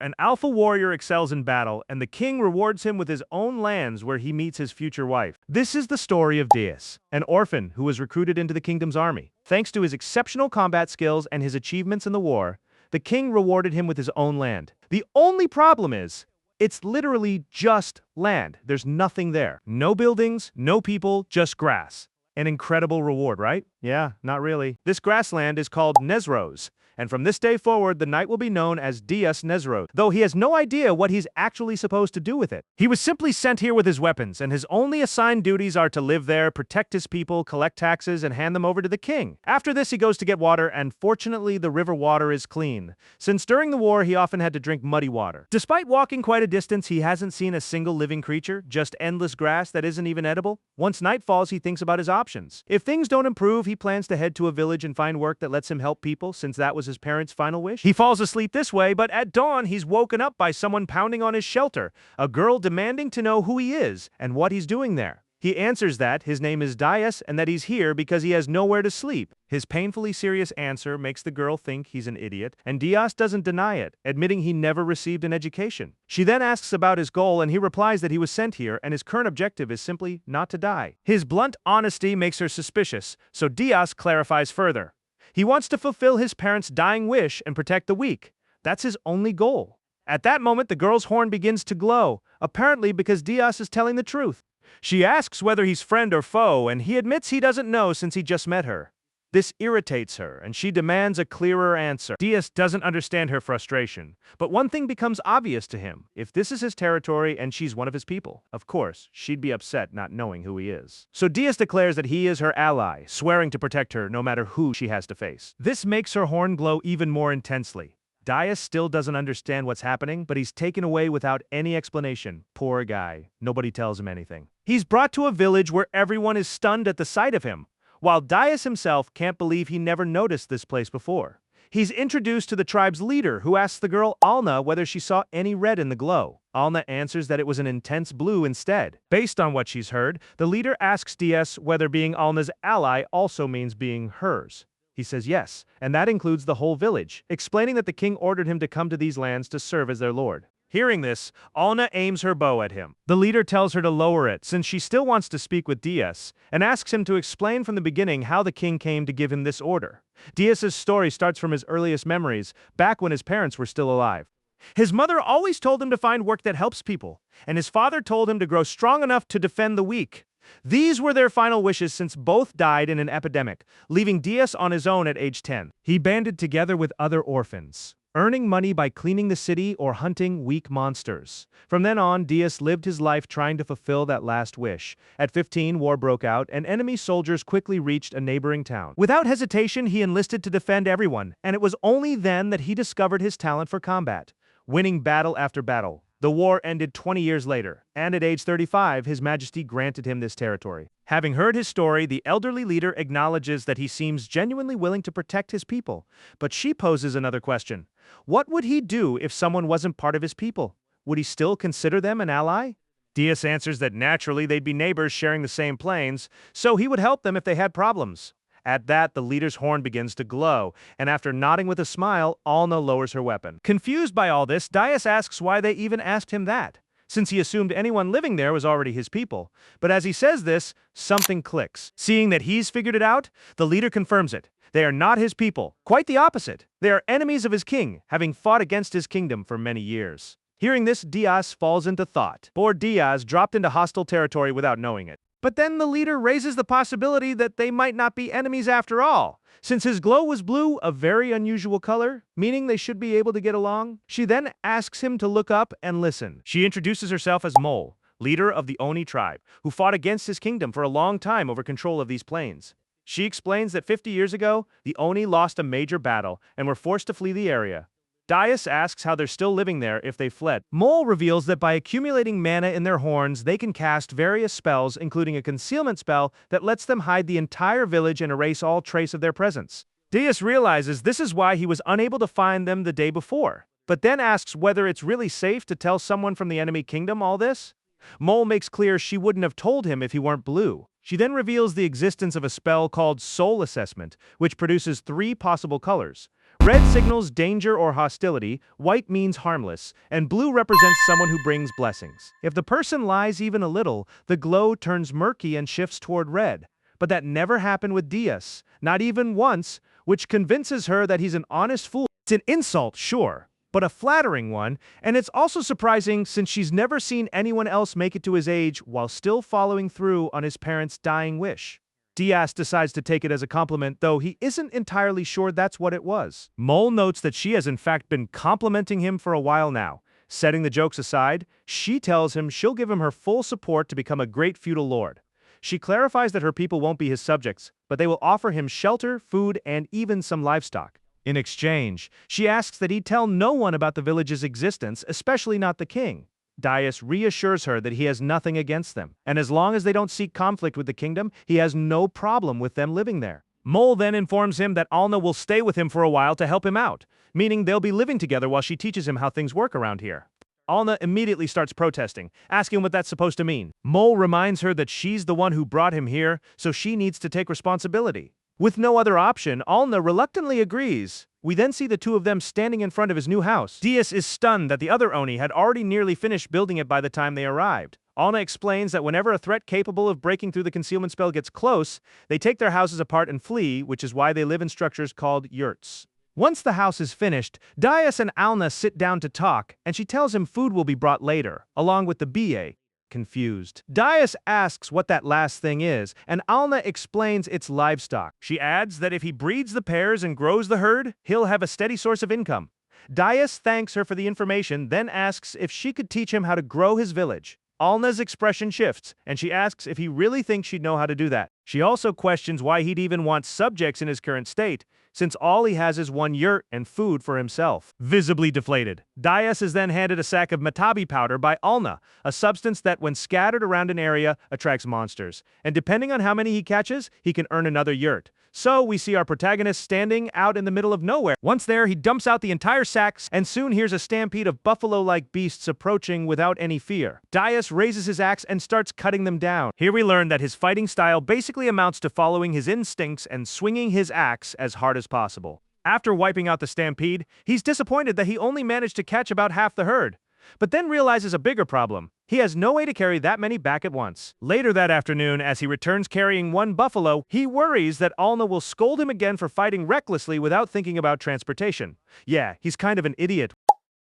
An alpha warrior excels in battle, and the king rewards him with his own lands where he meets his future wife. This is the story of Dias, an orphan who was recruited into the kingdom's army. Thanks to his exceptional combat skills and his achievements in the war, the king rewarded him with his own land. The only problem is, it's literally just land. There's nothing there. No buildings, no people, just grass. An incredible reward, right? Yeah, not really. This grassland is called Nezros, and from this day forward, the knight will be known as Dias Nezros, though he has no idea what he's actually supposed to do with it. He was simply sent here with his weapons, and his only assigned duties are to live there, protect his people, collect taxes, and hand them over to the king. After this, he goes to get water, and fortunately, the river water is clean, since during the war, he often had to drink muddy water. Despite walking quite a distance, he hasn't seen a single living creature, just endless grass that isn't even edible. Once night falls, he thinks about his options. If things don't improve, he plans to head to a village and find work that lets him help people, since that was his parents' final wish. He falls asleep this way, but at dawn, he's woken up by someone pounding on his shelter, a girl demanding to know who he is and what he's doing there. He answers that his name is Dias and that he's here because he has nowhere to sleep. His painfully serious answer makes the girl think he's an idiot, and Dias doesn't deny it, admitting he never received an education. She then asks about his goal, and he replies that he was sent here and his current objective is simply not to die. His blunt honesty makes her suspicious, so Dias clarifies further. He wants to fulfill his parents' dying wish and protect the weak. That's his only goal. At that moment, the girl's horn begins to glow, apparently because Dias is telling the truth. She asks whether he's friend or foe, and he admits he doesn't know since he just met her. This irritates her, and she demands a clearer answer. Dias doesn't understand her frustration, but one thing becomes obvious to him. If this is his territory and she's one of his people, of course, she'd be upset not knowing who he is. So Dias declares that he is her ally, swearing to protect her no matter who she has to face. This makes her horn glow even more intensely. Dias still doesn't understand what's happening, but he's taken away without any explanation. Poor guy. Nobody tells him anything. He's brought to a village where everyone is stunned at the sight of him, while Dias himself can't believe he never noticed this place before. He's introduced to the tribe's leader, who asks the girl Alna whether she saw any red in the glow. Alna answers that it was an intense blue instead. Based on what she's heard, the leader asks Dias whether being Alna's ally also means being hers. He says yes, and that includes the whole village, explaining that the king ordered him to come to these lands to serve as their lord. Hearing this, Alna aims her bow at him. The leader tells her to lower it since she still wants to speak with Dias, and asks him to explain from the beginning how the king came to give him this order. Dias's story starts from his earliest memories, back when his parents were still alive. His mother always told him to find work that helps people, and his father told him to grow strong enough to defend the weak. These were their final wishes since both died in an epidemic, leaving Dias on his own at age 10. He banded together with other orphans, earning money by cleaning the city or hunting weak monsters. From then on, Dias lived his life trying to fulfill that last wish. At 15, war broke out, and enemy soldiers quickly reached a neighboring town. Without hesitation, he enlisted to defend everyone, and it was only then that he discovered his talent for combat, winning battle after battle. The war ended 20 years later, and at age 35, His Majesty granted him this territory. Having heard his story, the elderly leader acknowledges that he seems genuinely willing to protect his people. But she poses another question. What would he do if someone wasn't part of his people? Would he still consider them an ally? Dias answers that naturally they'd be neighbors sharing the same plains, so he would help them if they had problems. At that, the leader's horn begins to glow, and after nodding with a smile, Alna lowers her weapon. Confused by all this, Dias asks why they even asked him that, since he assumed anyone living there was already his people. But as he says this, something clicks. Seeing that he's figured it out, the leader confirms it. They are not his people. Quite the opposite. They are enemies of his king, having fought against his kingdom for many years. Hearing this, Dias falls into thought. Poor Dias dropped into hostile territory without knowing it. But then the leader raises the possibility that they might not be enemies after all. Since his glow was blue, a very unusual color, meaning they should be able to get along, she then asks him to look up and listen. She introduces herself as Mole, leader of the Oni tribe, who fought against his kingdom for a long time over control of these plains. She explains that 50 years ago, the Oni lost a major battle and were forced to flee the area. Dias asks how they're still living there if they fled. Mole reveals that by accumulating mana in their horns, they can cast various spells, including a concealment spell that lets them hide the entire village and erase all trace of their presence. Dias realizes this is why he was unable to find them the day before, but then asks whether it's really safe to tell someone from the enemy kingdom all this. Mole makes clear she wouldn't have told him if he weren't blue. She then reveals the existence of a spell called Soul Assessment, which produces 3 possible colors: Red signals danger or hostility, white means harmless, and blue represents someone who brings blessings. If the person lies even a little, the glow turns murky and shifts toward red. But that never happened with Diaz, not even once, which convinces her that he's an honest fool. It's an insult, sure, but a flattering one, and it's also surprising since she's never seen anyone else make it to his age while still following through on his parents' dying wish. Diaz decides to take it as a compliment, though he isn't entirely sure that's what it was. Mole notes that she has in fact been complimenting him for a while now. Setting the jokes aside, she tells him she'll give him her full support to become a great feudal lord. She clarifies that her people won't be his subjects, but they will offer him shelter, food, and even some livestock. In exchange, she asks that he tell no one about the village's existence, especially not the king. Diaz reassures her that he has nothing against them, and as long as they don't seek conflict with the kingdom, he has no problem with them living there. Mole then informs him that Alna will stay with him for a while to help him out, meaning they'll be living together while she teaches him how things work around here. Alna immediately starts protesting, asking what that's supposed to mean. Mole reminds her that she's the one who brought him here, so she needs to take responsibility. With no other option, Alna reluctantly agrees. We then see the two of them standing in front of his new house. Diaz is stunned that the other Oni had already nearly finished building it by the time they arrived. Alna explains that whenever a threat capable of breaking through the concealment spell gets close, they take their houses apart and flee, which is why they live in structures called yurts. Once the house is finished, Diaz and Alna sit down to talk, and she tells him food will be brought later, along with the BA. Confused. Diaz asks what that last thing is, and Alna explains it's livestock. She adds that if he breeds the pairs and grows the herd, he'll have a steady source of income. Diaz thanks her for the information, then asks if she could teach him how to grow his village. Alna's expression shifts, and she asks if he really thinks she'd know how to do that. She also questions why he'd even want subjects in his current state, since all he has is one yurt and food for himself. Visibly deflated, Diaz is then handed a sack of matabi powder by Alna, a substance that, when scattered around an area, attracts monsters. And depending on how many he catches, he can earn another yurt. So we see our protagonist standing out in the middle of nowhere. Once there, he dumps out the entire sack and soon hears a stampede of buffalo-like beasts approaching without any fear. Diaz raises his axe and starts cutting them down. Here we learn that his fighting style basically amounts to following his instincts and swinging his axe as hard as possible. After wiping out the stampede, he's disappointed that he only managed to catch about half the herd, but then realizes a bigger problem. He has no way to carry that many back at once. Later that afternoon, as he returns carrying one buffalo, he worries that Alna will scold him again for fighting recklessly without thinking about transportation. Yeah, he's kind of an idiot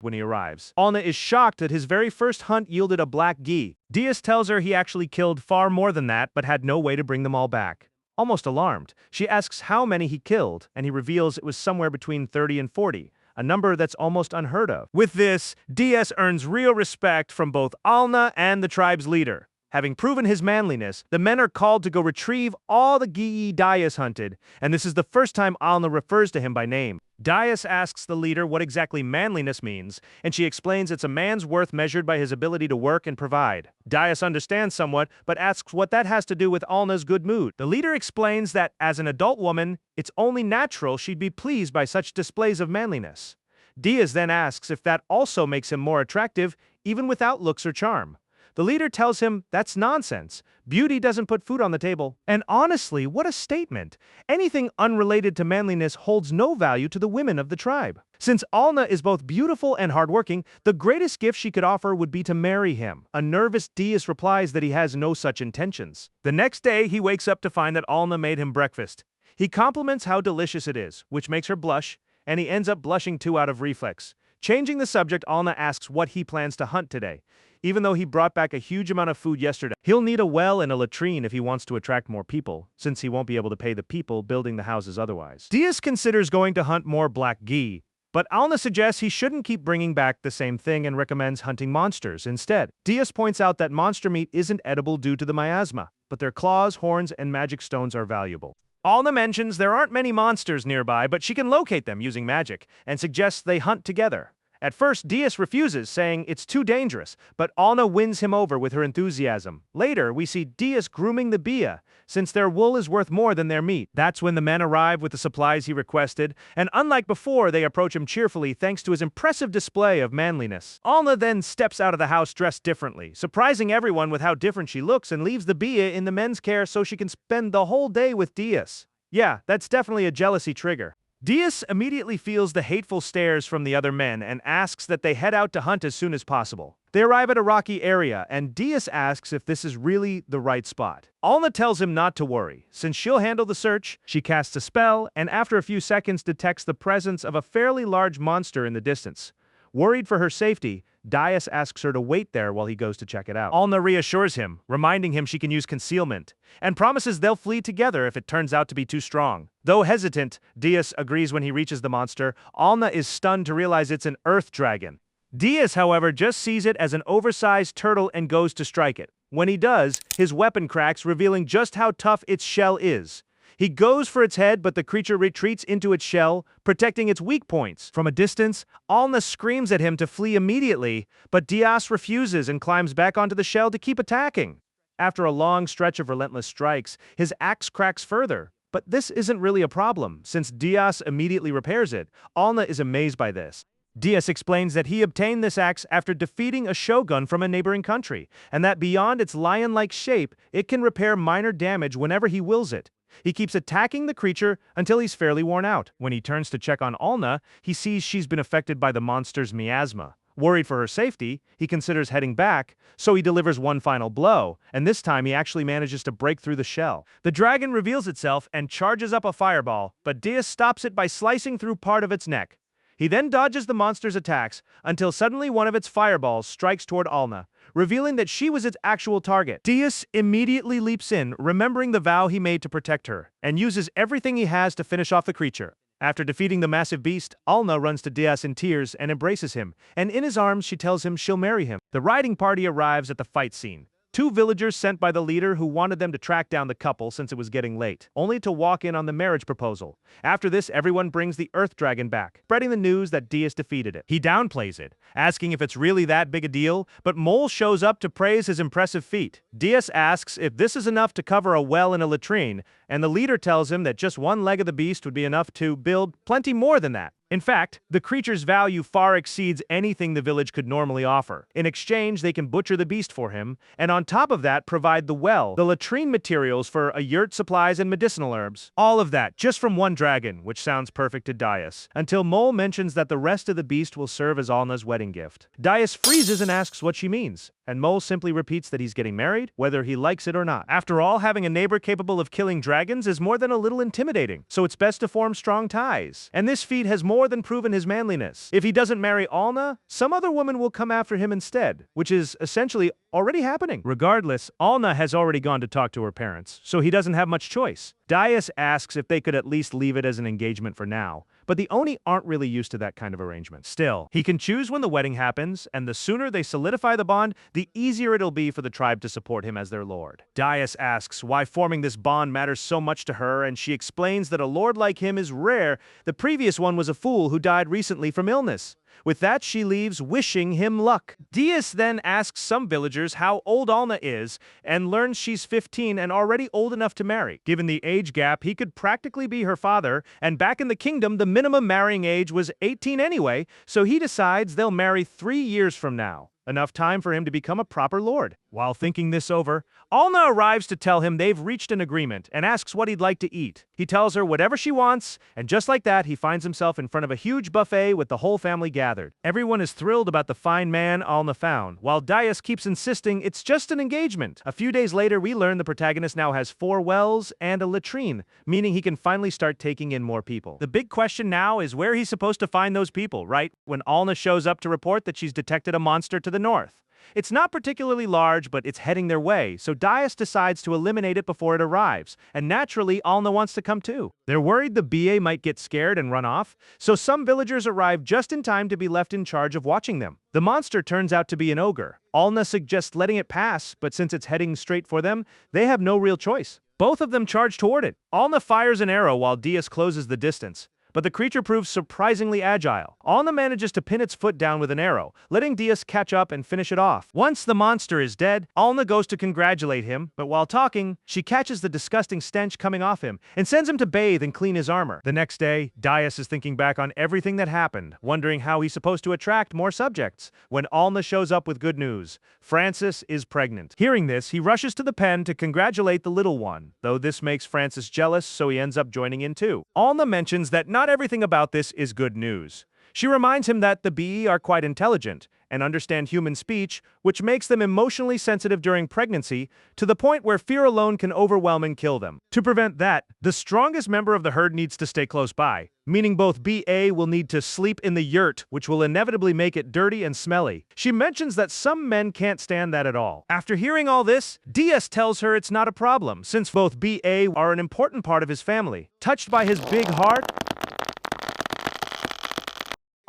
when he arrives. Alna is shocked that his very first hunt yielded a black gi. Diaz tells her he actually killed far more than that, but had no way to bring them all back. Almost alarmed, she asks how many he killed, and he reveals it was somewhere between 30 and 40. A number that's almost unheard of. With this, Diaz earns real respect from both Alna and the tribe's leader. Having proven his manliness, the men are called to go retrieve all the Gii Diaz hunted, and this is the first time Alna refers to him by name. Diaz asks the leader what exactly manliness means, and she explains it's a man's worth measured by his ability to work and provide. Diaz understands somewhat, but asks what that has to do with Alna's good mood. The leader explains that, as an adult woman, it's only natural she'd be pleased by such displays of manliness. Diaz then asks if that also makes him more attractive, even without looks or charm. The leader tells him that's nonsense. Beauty doesn't put food on the table. And honestly, what a statement. Anything unrelated to manliness holds no value to the women of the tribe. Since Alna is both beautiful and hardworking, the greatest gift she could offer would be to marry him. A nervous Diaz replies that he has no such intentions. The next day, he wakes up to find that Alna made him breakfast. He compliments how delicious it is, which makes her blush, and he ends up blushing too out of reflex. Changing the subject, Alna asks what he plans to hunt today. Even though he brought back a huge amount of food yesterday, he'll need a well and a latrine if he wants to attract more people, since he won't be able to pay the people building the houses otherwise. Diaz considers going to hunt more black ghee, but Alna suggests he shouldn't keep bringing back the same thing and recommends hunting monsters instead. Diaz points out that monster meat isn't edible due to the miasma, but their claws, horns, and magic stones are valuable. Alna mentions there aren't many monsters nearby, but she can locate them using magic, and suggests they hunt together. At first, Diaz refuses, saying it's too dangerous, but Alna wins him over with her enthusiasm. Later, we see Diaz grooming the Bia, since their wool is worth more than their meat. That's when the men arrive with the supplies he requested, and unlike before, they approach him cheerfully thanks to his impressive display of manliness. Alna then steps out of the house dressed differently, surprising everyone with how different she looks, and leaves the Bia in the men's care so she can spend the whole day with Diaz. Yeah, that's definitely a jealousy trigger. Dias immediately feels the hateful stares from the other men and asks that they head out to hunt as soon as possible. They arrive at a rocky area, and Dias asks if this is really the right spot. Alna tells him not to worry, since she'll handle the search. She casts a spell, and after a few seconds detects the presence of a fairly large monster in the distance. Worried for her safety, Dias asks her to wait there while he goes to check it out. Alna reassures him, reminding him she can use concealment, and promises they'll flee together if it turns out to be too strong. Though hesitant, Dias agrees when he reaches the monster. Alna is stunned to realize it's an earth dragon. Dias, however, just sees it as an oversized turtle and goes to strike it. When he does, his weapon cracks, revealing just how tough its shell is. He goes for its head, but the creature retreats into its shell, protecting its weak points. From a distance, Alna screams at him to flee immediately, but Dias refuses and climbs back onto the shell to keep attacking. After a long stretch of relentless strikes, his axe cracks further. But this isn't really a problem, since Dias immediately repairs it. Alna is amazed by this. Dias explains that he obtained this axe after defeating a shogun from a neighboring country, and that beyond its lion-like shape, it can repair minor damage whenever he wills it. He keeps attacking the creature until he's fairly worn out. When he turns to check on Alna, he sees she's been affected by the monster's miasma. Worried for her safety, he considers heading back, so he delivers one final blow, and this time he actually manages to break through the shell. The dragon reveals itself and charges up a fireball, but Dias stops it by slicing through part of its neck. He then dodges the monster's attacks until suddenly one of its fireballs strikes toward Alna, revealing that she was its actual target. Dias immediately leaps in, remembering the vow he made to protect her, and uses everything he has to finish off the creature. After defeating the massive beast, Alna runs to Dias in tears and embraces him, and in his arms she tells him she'll marry him. The riding party arrives at the fight scene. Two villagers sent by the leader who wanted them to track down the couple since it was getting late, only to walk in on the marriage proposal. After this, everyone brings the Earth Dragon back, spreading the news that Dias defeated it. He downplays it, asking if it's really that big a deal, but Mole shows up to praise his impressive feat. Dias asks if this is enough to cover a well and a latrine, and the leader tells him that just one leg of the beast would be enough to build plenty more than that. In fact, the creature's value far exceeds anything the village could normally offer. In exchange, they can butcher the beast for him, and on top of that, provide the well, the latrine materials for a yurt, supplies, and medicinal herbs. All of that, just from one dragon, which sounds perfect to Dias, until Mole mentions that the rest of the beast will serve as Alna's wedding gift. Dias freezes and asks what she means, and Mole simply repeats that he's getting married, whether he likes it or not. After all, having a neighbor capable of killing dragons is more than a little intimidating, so it's best to form strong ties. And this feat has more than proven his manliness. If he doesn't marry Alna, some other woman will come after him instead, which is essentially already happening. Regardless, Alna has already gone to talk to her parents, so he doesn't have much choice. Dias asks if they could at least leave it as an engagement for now, but the Oni aren't really used to that kind of arrangement. Still, he can choose when the wedding happens, and the sooner they solidify the bond, the easier it'll be for the tribe to support him as their lord. Dias asks why forming this bond matters so much to her, and she explains that a lord like him is rare. The previous one was a fool who died recently from illness. With that, she leaves, wishing him luck. Dias then asks some villagers how old Alna is, and learns she's 15 and already old enough to marry. Given the age gap, he could practically be her father, and back in the kingdom, the minimum marrying age was 18 anyway, so he decides they'll marry 3 years from now. Enough time for him to become a proper lord. While thinking this over, Alna arrives to tell him they've reached an agreement and asks what he'd like to eat. He tells her whatever she wants, and just like that, he finds himself in front of a huge buffet with the whole family gathered. Everyone is thrilled about the fine man Alna found, while Dias keeps insisting it's just an engagement. A few days later, we learn the protagonist now has 4 wells and a latrine, meaning he can finally start taking in more people. The big question now is where he's supposed to find those people, right? When Alna shows up to report that she's detected a monster to the north. It's not particularly large, but it's heading their way, so Dias decides to eliminate it before it arrives, and naturally, Alna wants to come too. They're worried the BA might get scared and run off, so some villagers arrive just in time to be left in charge of watching them. The monster turns out to be an ogre. Alna suggests letting it pass, but since it's heading straight for them, they have no real choice. Both of them charge toward it. Alna fires an arrow while Dias closes the distance, but the creature proves surprisingly agile. Alna manages to pin its foot down with an arrow, letting Dias catch up and finish it off. Once the monster is dead, Alna goes to congratulate him, but while talking, she catches the disgusting stench coming off him and sends him to bathe and clean his armor. The next day, Dias is thinking back on everything that happened, wondering how he's supposed to attract more subjects, when Alna shows up with good news. Francis is pregnant. Hearing this, he rushes to the pen to congratulate the little one, though this makes Francis jealous, so he ends up joining in too. Alna mentions that not not everything about this is good news. She reminds him that the BE are quite intelligent and understand human speech, which makes them emotionally sensitive during pregnancy, to the point where fear alone can overwhelm and kill them. To prevent that, the strongest member of the herd needs to stay close by, meaning both BA will need to sleep in the yurt, which will inevitably make it dirty and smelly. She mentions that some men can't stand that at all. After hearing all this, DS tells her it's not a problem, since both BA are an important part of his family. Touched by his big heart,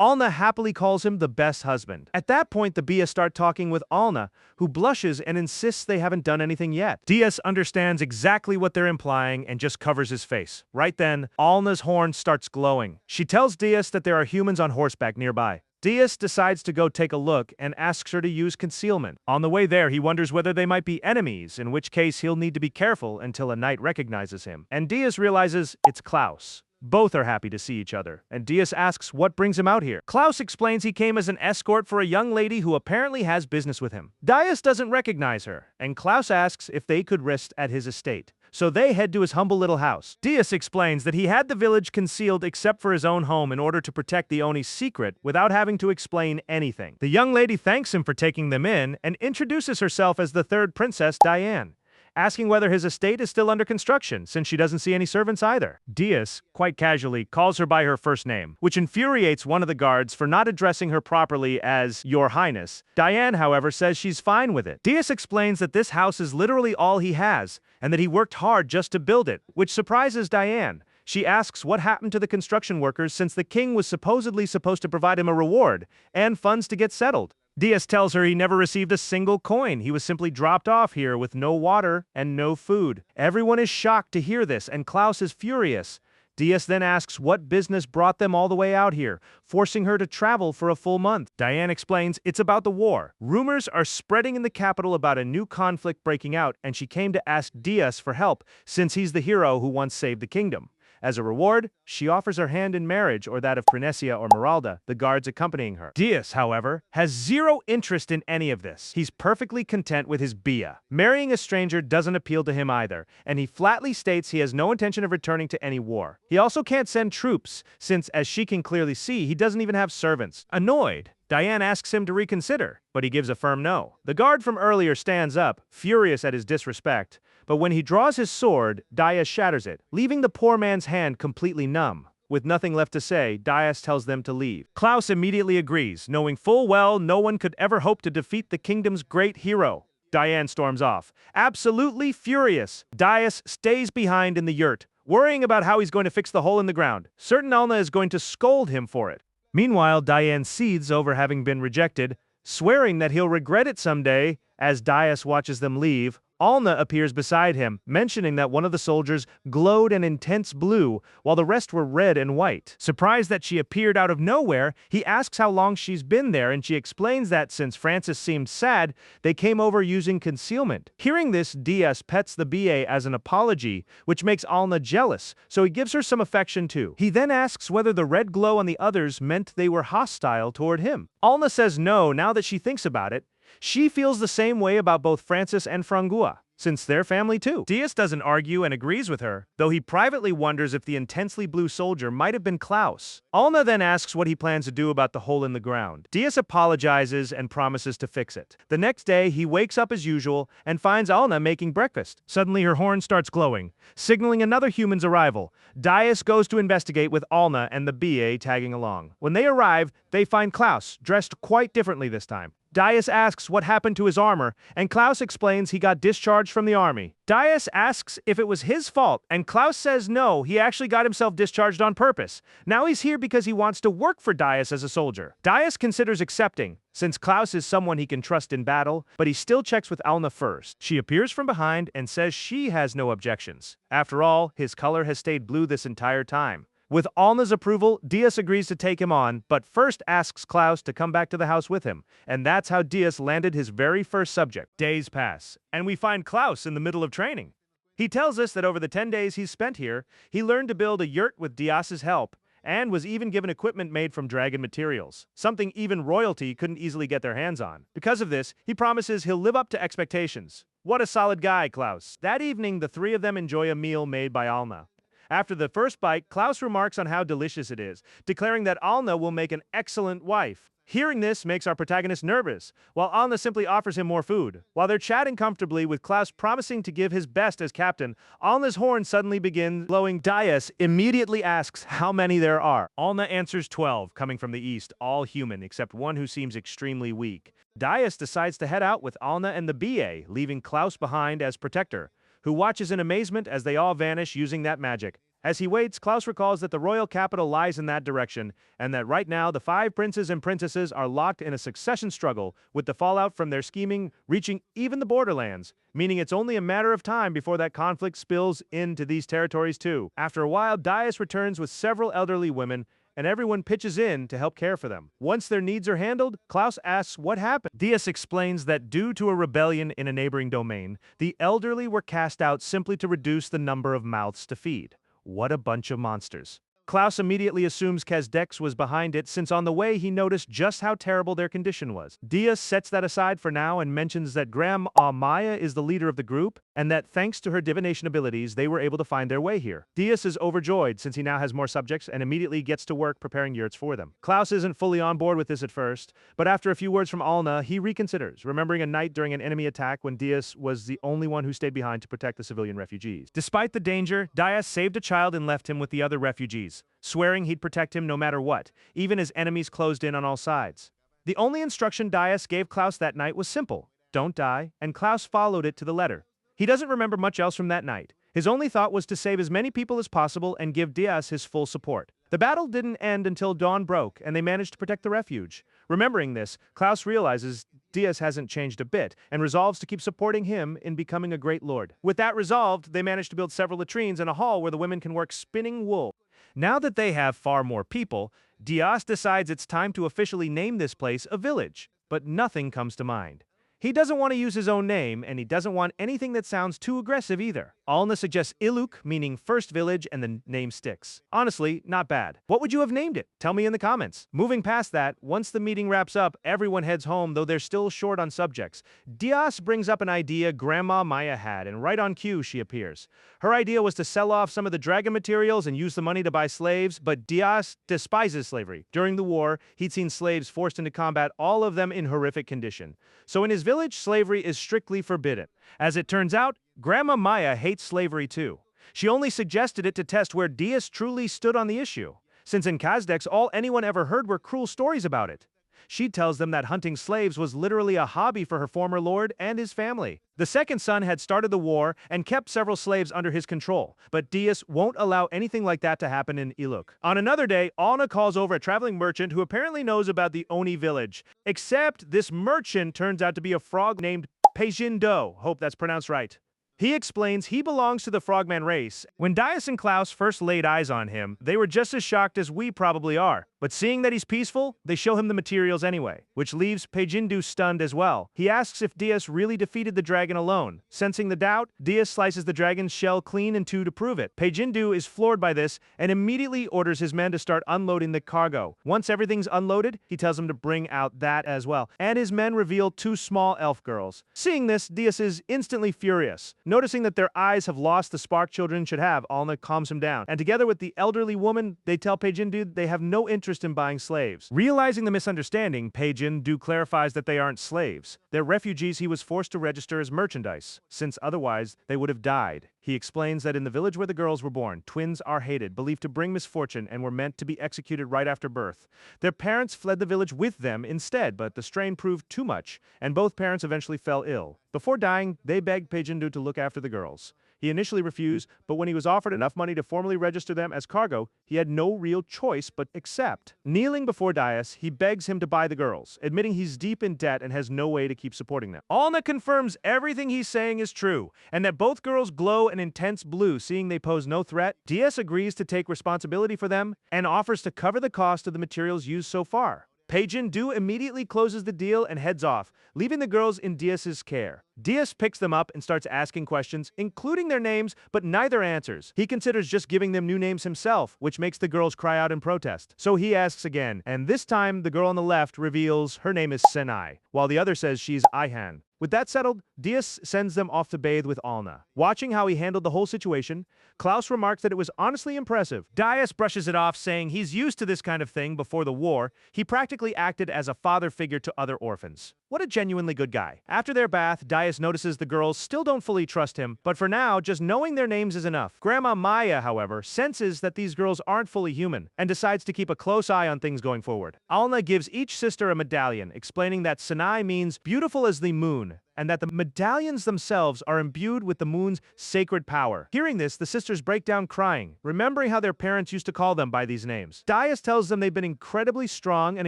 Alna happily calls him the best husband. At that point, the Bia start talking with Alna, who blushes and insists they haven't done anything yet. DS understands exactly what they're implying and just covers his face. Right then, Alna's horn starts glowing. She tells DS that there are humans on horseback nearby. DS decides to go take a look and asks her to use concealment. On the way there, he wonders whether they might be enemies, in which case he'll need to be careful until a knight recognizes him. And DS realizes it's Klaus. Both are happy to see each other, and DS asks what brings him out here. Klaus explains he came as an escort for a young lady who apparently has business with him. DS doesn't recognize her, and Klaus asks if they could rest at his estate. So they head to his humble little house. DS explains that he had the village concealed except for his own home in order to protect the Oni's secret without having to explain anything. The young lady thanks him for taking them in and introduces herself as the third princess, Diane, asking whether his estate is still under construction, since she doesn't see any servants either. DS, quite casually, calls her by her first name, which infuriates one of the guards for not addressing her properly as Your Highness. Diane, however, says she's fine with it. DS explains that this house is literally all he has, and that he worked hard just to build it, which surprises Diane. She asks what happened to the construction workers since the king was supposedly supposed to provide him a reward and funds to get settled. DS tells her he never received a single coin. He was simply dropped off here with no water and no food. Everyone is shocked to hear this, and Klaus is furious. DS then asks what business brought them all the way out here, forcing her to travel for a full month. Diane explains it's about the war. Rumors are spreading in the capital about a new conflict breaking out, and she came to ask DS for help since he's the hero who once saved the kingdom. As a reward, she offers her hand in marriage or that of Prinesia or Meralda, the guards accompanying her. DS, however, has zero interest in any of this. He's perfectly content with his Bia. Marrying a stranger doesn't appeal to him either, and he flatly states he has no intention of returning to any war. He also can't send troops, since, as she can clearly see, he doesn't even have servants. Annoyed, Diane asks him to reconsider, but he gives a firm no. The guard from earlier stands up, furious at his disrespect, but when he draws his sword, Dias shatters it, leaving the poor man's hand completely numb. With nothing left to say, Dias tells them to leave. Klaus immediately agrees, knowing full well no one could ever hope to defeat the kingdom's great hero. Diane storms off, absolutely furious. Dias stays behind in the yurt, worrying about how he's going to fix the hole in the ground. Certain Alna is going to scold him for it. Meanwhile, Diane seethes over having been rejected, swearing that he'll regret it someday. As Dias watches them leave, Alna appears beside him, mentioning that one of the soldiers glowed an intense blue, while the rest were red and white. Surprised that she appeared out of nowhere, he asks how long she's been there, and she explains that since Francis seemed sad, they came over using concealment. Hearing this, DS pets the BA as an apology, which makes Alna jealous, so he gives her some affection too. He then asks whether the red glow on the others meant they were hostile toward him. Alna says no now that she thinks about it. She feels the same way about both Francis and Frangua, since they're family too. DS doesn't argue and agrees with her, though he privately wonders if the intensely blue soldier might have been Klaus. Alna then asks what he plans to do about the hole in the ground. DS apologizes and promises to fix it. The next day, he wakes up as usual and finds Alna making breakfast. Suddenly, her horn starts glowing, signaling another human's arrival. Dias goes to investigate with Alna and the BA tagging along. When they arrive, they find Klaus, dressed quite differently this time. Dias asks what happened to his armor, and Klaus explains he got discharged from the army. Dias asks if it was his fault, and Klaus says no, he actually got himself discharged on purpose. Now he's here because he wants to work for Dias as a soldier. Dias considers accepting, since Klaus is someone he can trust in battle, but he still checks with Alna first. She appears from behind and says she has no objections. After all, his color has stayed blue this entire time. With Alna's approval, Dias agrees to take him on, but first asks Klaus to come back to the house with him, and that's how Dias landed his very first subject. Days pass, and we find Klaus in the middle of training. He tells us that over the 10 days he's spent here, he learned to build a yurt with Dias's help, and was even given equipment made from dragon materials, something even royalty couldn't easily get their hands on. Because of this, he promises he'll live up to expectations. What a solid guy, Klaus. That evening, the three of them enjoy a meal made by Alna. After the first bite, Klaus remarks on how delicious it is, declaring that Alna will make an excellent wife. Hearing this makes our protagonist nervous, while Alna simply offers him more food. While they're chatting comfortably with Klaus promising to give his best as captain, Alna's horn suddenly begins blowing. Dias immediately asks how many there are. Alna answers 12, coming from the east, all human except one who seems extremely weak. Dias decides to head out with Alna and the BA, leaving Klaus behind as protector, who watches in amazement as they all vanish using that magic. As he waits, Klaus recalls that the royal capital lies in that direction, and that right now the 5 princes and princesses are locked in a succession struggle, with the fallout from their scheming reaching even the borderlands, meaning it's only a matter of time before that conflict spills into these territories too. After a while, Dias returns with several elderly women, and everyone pitches in to help care for them. Once their needs are handled, Klaus asks what happened. Dias explains that due to a rebellion in a neighboring domain, the elderly were cast out simply to reduce the number of mouths to feed. What a bunch of monsters. Klaus immediately assumes Kazdex was behind it, since on the way he noticed just how terrible their condition was. Dias sets that aside for now and mentions that Grandma Maya is the leader of the group, and that thanks to her divination abilities, they were able to find their way here. Dias is overjoyed since he now has more subjects and immediately gets to work preparing yurts for them. Klaus isn't fully on board with this at first, but after a few words from Alna, he reconsiders, remembering a night during an enemy attack when Dias was the only one who stayed behind to protect the civilian refugees. Despite the danger, Dias saved a child and left him with the other refugees, swearing he'd protect him no matter what, even as enemies closed in on all sides. The only instruction Dias gave Klaus that night was simple: don't die, and Klaus followed it to the letter. He doesn't remember much else from that night. His only thought was to save as many people as possible and give Dias his full support. The battle didn't end until dawn broke, and they managed to protect the refuge. Remembering this, Klaus realizes Dias hasn't changed a bit, and resolves to keep supporting him in becoming a great lord. With that resolved, they managed to build several latrines and a hall where the women can work spinning wool. Now that they have far more people, Dias decides it's time to officially name this place a village, but nothing comes to mind. He doesn't want to use his own name, and he doesn't want anything that sounds too aggressive either. Alna suggests Iluk, meaning first village, and the name sticks. Honestly, not bad. What would you have named it? Tell me in the comments. Moving past that, once the meeting wraps up, everyone heads home, though they're still short on subjects. Dias brings up an idea Grandma Maya had, and right on cue she appears. Her idea was to sell off some of the dragon materials and use the money to buy slaves, but Dias despises slavery. During the war, he'd seen slaves forced into combat, all of them in horrific condition. So in his village, slavery is strictly forbidden. As it turns out, Grandma Maya hates slavery too. She only suggested it to test where Dias truly stood on the issue, since in Kazdex all anyone ever heard were cruel stories about it. She tells them that hunting slaves was literally a hobby for her former lord and his family. The second son had started the war and kept several slaves under his control, but Dias won't allow anything like that to happen in Iluk. On another day, Alna calls over a traveling merchant who apparently knows about the Oni village, except this merchant turns out to be a frog named Peijindo. Hope that's pronounced right. He explains he belongs to the frogman race. When Dias and Klaus first laid eyes on him, they were just as shocked as we probably are. But seeing that he's peaceful, they show him the materials anyway, which leaves Pejindu stunned as well. He asks if Dias really defeated the dragon alone. Sensing the doubt, Dias slices the dragon's shell clean in two to prove it. Pejindu is floored by this and immediately orders his men to start unloading the cargo. Once everything's unloaded, he tells them to bring out that as well, and his men reveal 2 small elf girls. Seeing this, Dias is instantly furious. Noticing that their eyes have lost the spark children should have, Alna calms him down, and together with the elderly woman, they tell Pejindu they have no interest in buying slaves. Realizing the misunderstanding, Pejindu clarifies that they aren't slaves. They're refugees he was forced to register as merchandise, since otherwise they would have died. He explains that in the village where the girls were born, twins are hated, believed to bring misfortune, and were meant to be executed right after birth. Their parents fled the village with them instead, but the strain proved too much, and both parents eventually fell ill. Before dying, they begged Pejindu to look after the girls. He initially refused, but when he was offered enough money to formally register them as cargo, he had no real choice but accept. Kneeling before Dias, he begs him to buy the girls, admitting he's deep in debt and has no way to keep supporting them. Alna confirms everything he's saying is true, and that both girls glow an intense blue, seeing they pose no threat. Dias agrees to take responsibility for them and offers to cover the cost of the materials used so far. Pejindu immediately closes the deal and heads off, leaving the girls in Dias's care. Diaz picks them up and starts asking questions, including their names, but neither answers. He considers just giving them new names himself, which makes the girls cry out in protest. So he asks again, and this time the girl on the left reveals her name is Senai, while the other says she's Ihan. With that settled, Diaz sends them off to bathe with Alna. Watching how he handled the whole situation, Klaus remarks that it was honestly impressive. Diaz brushes it off, saying he's used to this kind of thing before the war. He practically acted as a father figure to other orphans. What a genuinely good guy. After their bath, Diaz notices the girls still don't fully trust him, but for now, just knowing their names is enough. Grandma Maya, however, senses that these girls aren't fully human and decides to keep a close eye on things going forward. Alna gives each sister a medallion, explaining that Senai means beautiful as the moon, and that the medallions themselves are imbued with the moon's sacred power. Hearing this, the sisters break down crying, remembering how their parents used to call them by these names. Diaz tells them they've been incredibly strong and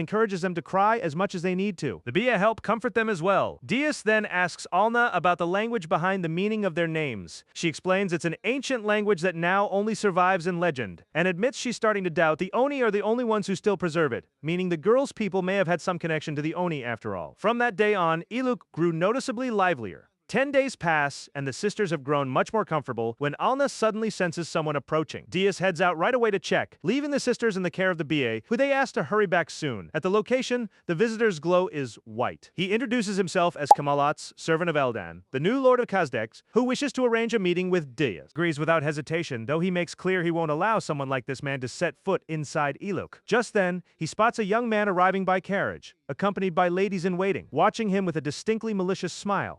encourages them to cry as much as they need to. The Bia help comfort them as well. Diaz then asks Alna about the language behind the meaning of their names. She explains it's an ancient language that now only survives in legend, and admits she's starting to doubt the Oni are the only ones who still preserve it, meaning the girls' people may have had some connection to the Oni after all. From that day on, Iluk grew noticeably livelier. 10 days pass, and the sisters have grown much more comfortable when Alna suddenly senses someone approaching. Diaz heads out right away to check, leaving the sisters in the care of the BA, who they ask to hurry back soon. At the location, the visitor's glow is white. He introduces himself as Kamalat's servant of Eldan, the new lord of Kazdex, who wishes to arrange a meeting with Diaz. Agrees without hesitation, though he makes clear he won't allow someone like this man to set foot inside Iluk. Just then, he spots a young man arriving by carriage, accompanied by ladies in waiting, watching him with a distinctly malicious smile.